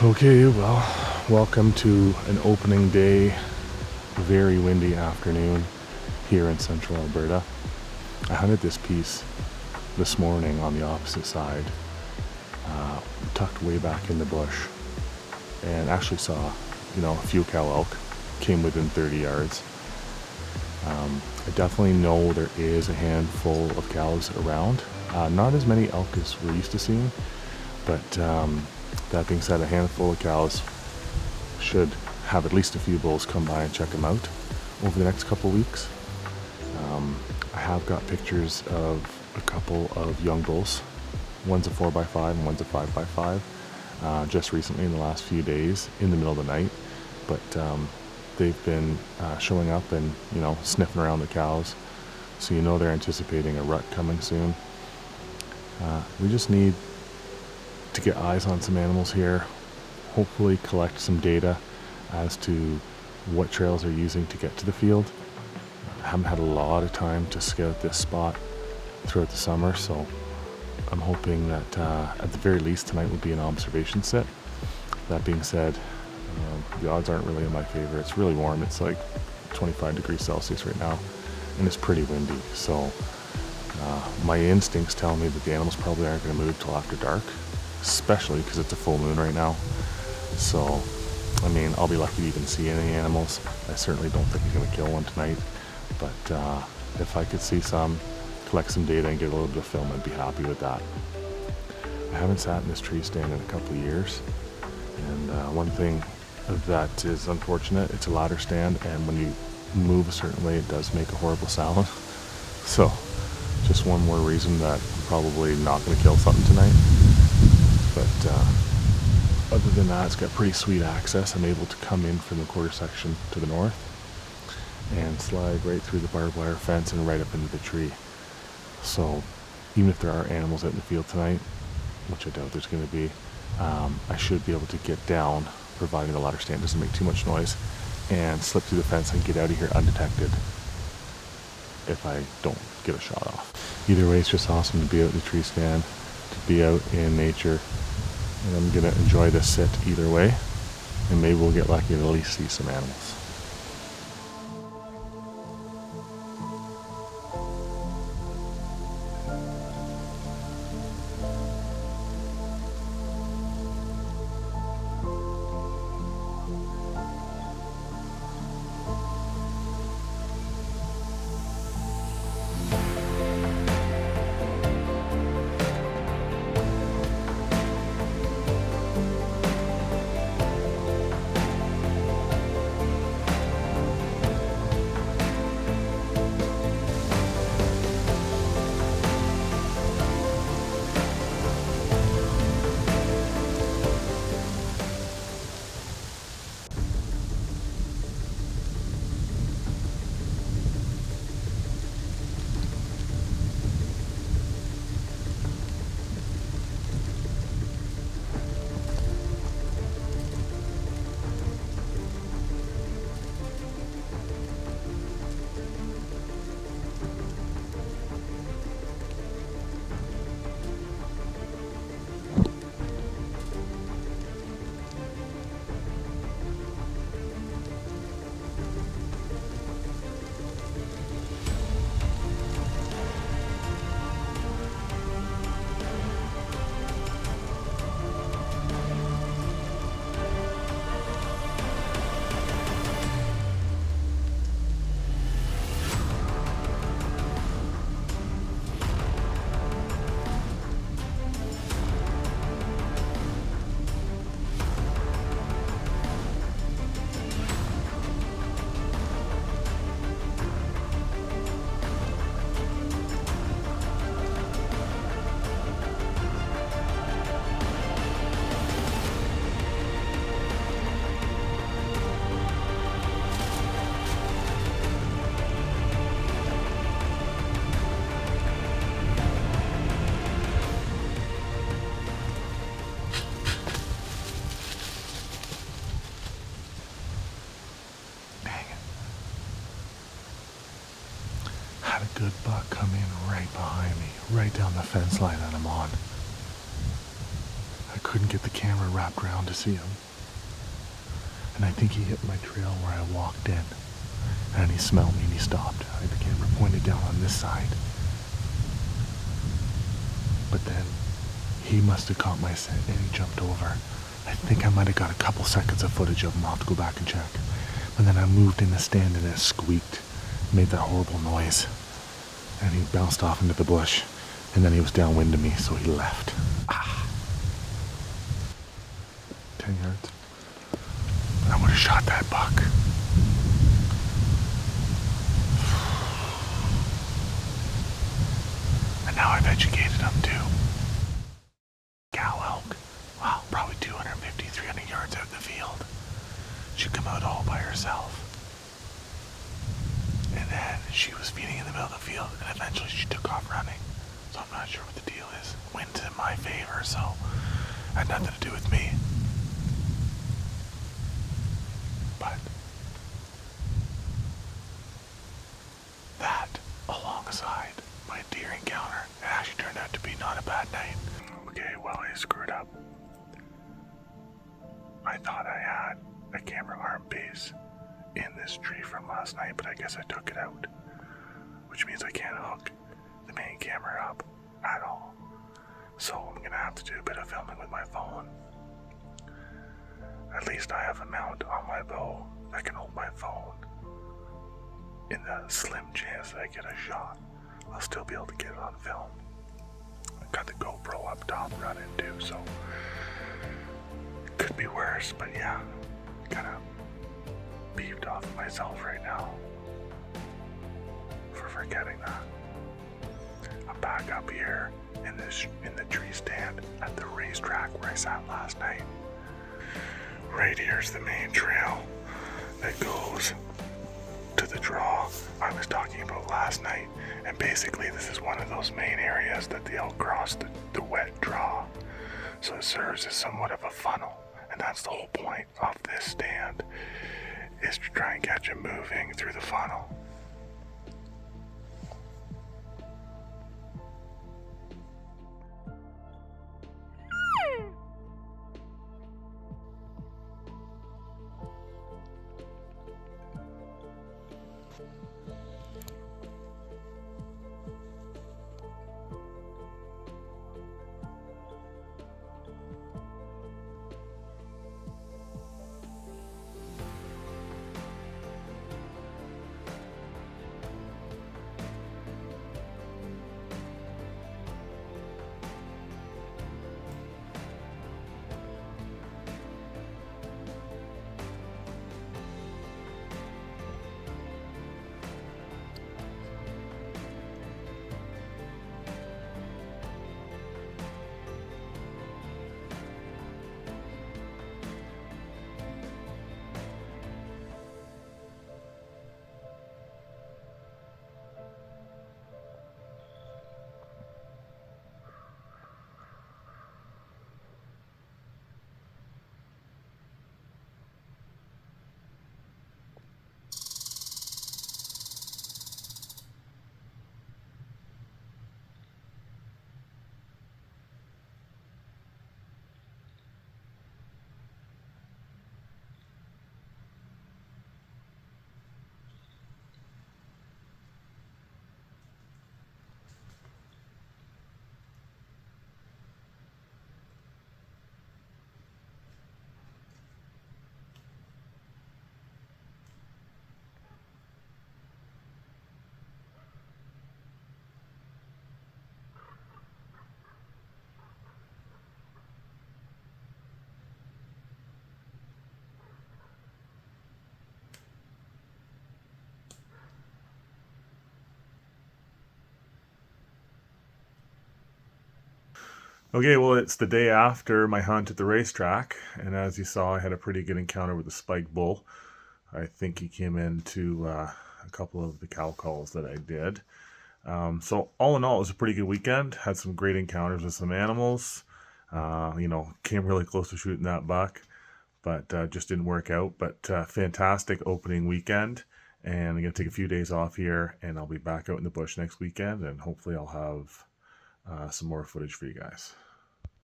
Okay, well, welcome to an opening day, very windy afternoon here in central Alberta. I hunted this piece this morning on the opposite side, tucked way back in the bush, and actually saw, a few cow elk came within 30 yards. I definitely know there is a handful of cows around, not as many elk as we're used to seeing, but that being said, a handful of cows should have at least a few bulls come by and check them out over the next couple weeks. I have got pictures of a couple of young bulls. One's a 4x5 and one's a 5x5, just recently in the last few days in the middle of the night. But they've been showing up and, sniffing around the cows. So they're anticipating a rut coming soon. We just need to get eyes on some animals here, hopefully collect some data as to what trails they're using to get to the field. I haven't had a lot of time to scout this spot throughout the summer, so I'm hoping that at the very least tonight will be an observation sit. That being said, the odds aren't really in my favor. It's really warm. It's like 25 degrees Celsius right now, and it's pretty windy. So my instincts tell me that the animals probably aren't going to move till after dark, especially because it's a full moon right now. So, I'll be lucky to even see any animals. I certainly don't think I'm going to kill one tonight, but if I could see some, collect some data and get a little bit of film, I'd be happy with that. I haven't sat in this tree stand in a couple of years, and one thing that is unfortunate, it's a ladder stand, and when you move a certain way, it does make a horrible sound. So, just one more reason that I'm probably not going to kill something tonight. But other than that, it's got pretty sweet access. I'm able to come in from the quarter section to the north and slide right through the barbed wire fence and right up into the tree. So even if there are animals out in the field tonight, which I doubt there's going to be, I should be able to get down, providing the ladder stand doesn't make too much noise, and slip through the fence and get out of here undetected if I don't get a shot off. Either way, it's just awesome to be out in the tree stand, to be out in nature, and I'm going to enjoy this sit either way, and maybe we'll get lucky and at least see some animals. Good buck come in right behind me, right down the fence line that I'm on. A couldn't get the camera wrapped around to see him. And I think he hit my trail where I walked in. And he smelled me and he stopped. I had the camera pointed down on this side. But then he must have caught my scent and he jumped over. I think I might have got a couple seconds of footage of him. I'll have to go back and check. But then I moved in the stand and it squeaked. Made that horrible noise. And he bounced off into the bush. And then he was downwind of me, so he left. 10 yards. I would have shot that buck. And now I've educated him too. Cow elk. Wow, probably 250, 300 yards out in the field. She'd come out all by herself. And then she was feeding in the middle of the field, and eventually she took off running. So I'm not sure what the deal is. Wind's in my favor, so it had nothing to do with me. But that, alongside my deer encounter, it actually turned out to be not a bad night. Okay, well, I screwed up. I thought I had a camera arm base in this tree from last night, but I guess I took it out, which means I can't hook the main camera up at all. So I'm gonna have to do a bit of filming with my phone. At least I have a mount on my bow that can hold my phone. In the slim chance that I get a shot, I'll still be able to get it on film. I've got the GoPro up top running too, so it could be worse, but yeah, kinda peeved off at myself right now for forgetting that. I'm back up here in the tree stand at the racetrack where I sat last night. Right here's the main trail that goes to the draw I was talking about last night, and basically this is one of those main areas that the elk cross the wet draw, so it serves as somewhat of a funnel, and that's the whole point of this stand, is to try and catch them moving through the funnel. Okay, well, it's the day after my hunt at the racetrack, and as you saw, I had a pretty good encounter with the spike bull. I think he came into a couple of the cow calls that I did. So all in all, it was a pretty good weekend. Had some great encounters with some animals. Came really close to shooting that buck, but just didn't work out. But fantastic opening weekend, and I'm going to take a few days off here, and I'll be back out in the bush next weekend, and hopefully I'll have some more footage for you guys.